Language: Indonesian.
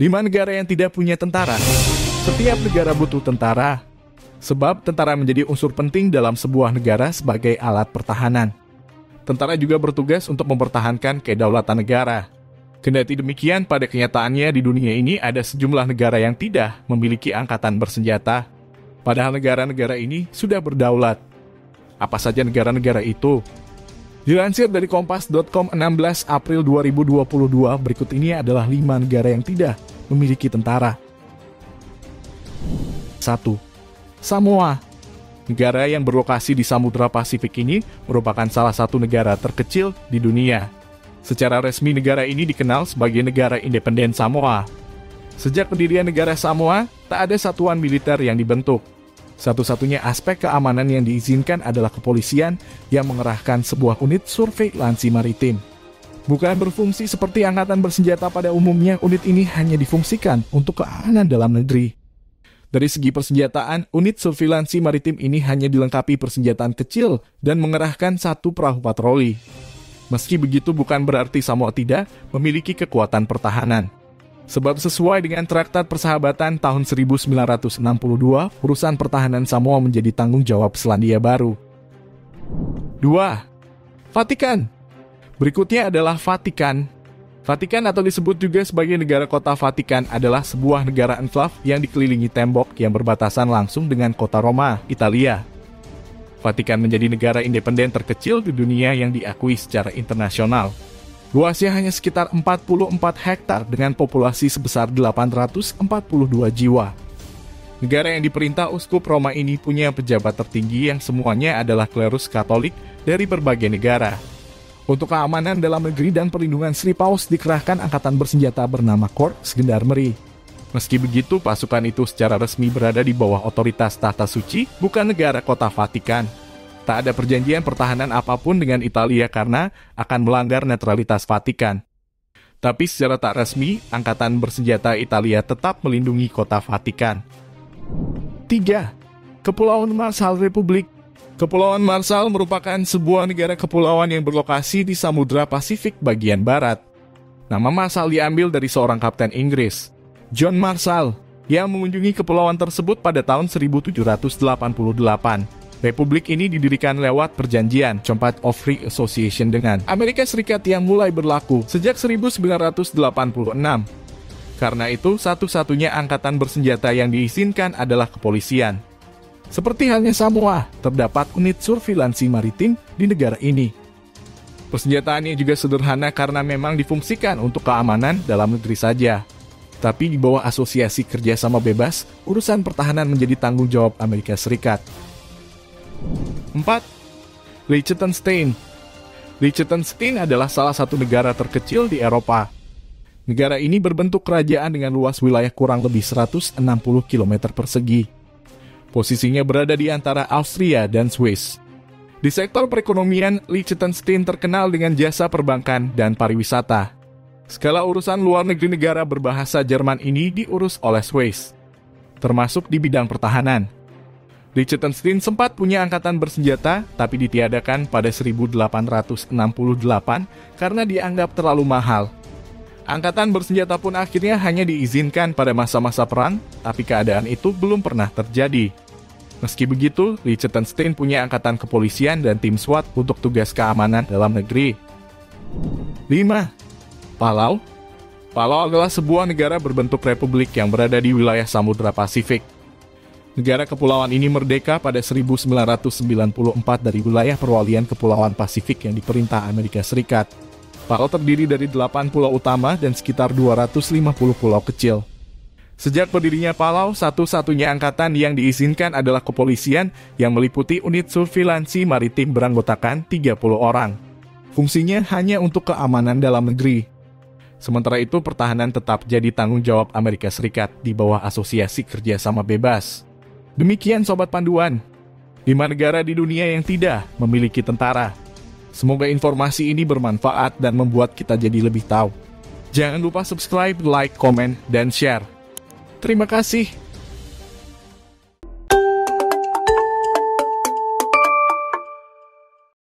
5 negara yang tidak punya tentara. Setiap negara butuh tentara, sebab tentara menjadi unsur penting dalam sebuah negara sebagai alat pertahanan. Tentara juga bertugas untuk mempertahankan kedaulatan negara. Kendati demikian, pada kenyataannya di dunia ini ada sejumlah negara yang tidak memiliki angkatan bersenjata. Padahal negara-negara ini sudah berdaulat. Apa saja negara-negara itu? Dilansir dari Kompas.com 16 April 2022, berikut ini adalah 5 negara yang tidak memiliki tentara. 1. Samoa. Negara yang berlokasi di Samudra Pasifik ini merupakan salah satu negara terkecil di dunia. Secara resmi negara ini dikenal sebagai negara independen Samoa. Sejak pendirian negara Samoa, tak ada satuan militer yang dibentuk. Satu-satunya aspek keamanan yang diizinkan adalah kepolisian yang mengerahkan sebuah unit surveilansi maritim. Bukan berfungsi seperti angkatan bersenjata pada umumnya, unit ini hanya difungsikan untuk keamanan dalam negeri. Dari segi persenjataan, unit surveilansi maritim ini hanya dilengkapi persenjataan kecil dan mengerahkan 1 perahu patroli. Meski begitu, bukan berarti Samoa tidak memiliki kekuatan pertahanan. Sebab sesuai dengan Traktat Persahabatan tahun 1962, urusan pertahanan Samoa menjadi tanggung jawab Selandia Baru. 2. Vatikan. Berikutnya adalah Vatikan. Vatikan atau disebut juga sebagai negara kota Vatikan adalah sebuah negara enklave yang dikelilingi tembok yang berbatasan langsung dengan kota Roma, Italia. Vatikan menjadi negara independen terkecil di dunia yang diakui secara internasional. Luasnya hanya sekitar 44 hektar dengan populasi sebesar 842 jiwa. Negara yang diperintah Uskup Roma ini punya pejabat tertinggi yang semuanya adalah klerus Katolik dari berbagai negara. Untuk keamanan dalam negeri dan perlindungan Sri Paus dikerahkan angkatan bersenjata bernama Corps Gendarmerie. Meski begitu, pasukan itu secara resmi berada di bawah otoritas Tahta Suci, bukan negara kota Vatikan. Tak ada perjanjian pertahanan apapun dengan Italia karena akan melanggar netralitas Vatikan. Tapi secara tak resmi, angkatan bersenjata Italia tetap melindungi kota Vatikan. 3. Kepulauan Marshall Republik. Kepulauan Marshall merupakan sebuah negara kepulauan yang berlokasi di Samudra Pasifik bagian barat. Nama Marshall diambil dari seorang kapten Inggris, John Marshall, yang mengunjungi kepulauan tersebut pada tahun 1788. Republik ini didirikan lewat perjanjian Compact of Free Association dengan Amerika Serikat yang mulai berlaku sejak 1986. Karena itu, satu-satunya angkatan bersenjata yang diizinkan adalah kepolisian. Seperti halnya Samoa, terdapat unit surveilansi maritim di negara ini. Persenjataannya juga sederhana karena memang difungsikan untuk keamanan dalam negeri saja. Tapi di bawah Asosiasi Kerjasama Bebas, urusan pertahanan menjadi tanggung jawab Amerika Serikat. 4. Liechtenstein. Liechtenstein adalah salah satu negara terkecil di Eropa. Negara ini berbentuk kerajaan dengan luas wilayah kurang lebih 160 km persegi. Posisinya berada di antara Austria dan Swiss. Di sektor perekonomian, Liechtenstein terkenal dengan jasa perbankan dan pariwisata. Segala urusan luar negeri negara berbahasa Jerman ini diurus oleh Swiss, termasuk di bidang pertahanan. Liechtenstein sempat punya angkatan bersenjata, tapi ditiadakan pada 1868 karena dianggap terlalu mahal. Angkatan bersenjata pun akhirnya hanya diizinkan pada masa-masa perang, tapi keadaan itu belum pernah terjadi. Meski begitu, Liechtenstein punya angkatan kepolisian dan tim SWAT untuk tugas keamanan dalam negeri. 5. Palau. Palau adalah sebuah negara berbentuk republik yang berada di wilayah Samudra Pasifik. Negara kepulauan ini merdeka pada 1994 dari wilayah perwalian Kepulauan Pasifik yang diperintah Amerika Serikat. Palau terdiri dari 8 pulau utama dan sekitar 250 pulau kecil. Sejak berdirinya Palau, satu-satunya angkatan yang diizinkan adalah kepolisian yang meliputi unit surveilansi maritim beranggotakan 30 orang. Fungsinya hanya untuk keamanan dalam negeri. Sementara itu, pertahanan tetap jadi tanggung jawab Amerika Serikat di bawah Asosiasi Kerjasama Bebas. Demikian Sobat Panduan, 5 negara di dunia yang tidak memiliki tentara. Semoga informasi ini bermanfaat dan membuat kita jadi lebih tahu. Jangan lupa subscribe, like, komen, dan share. Terima kasih.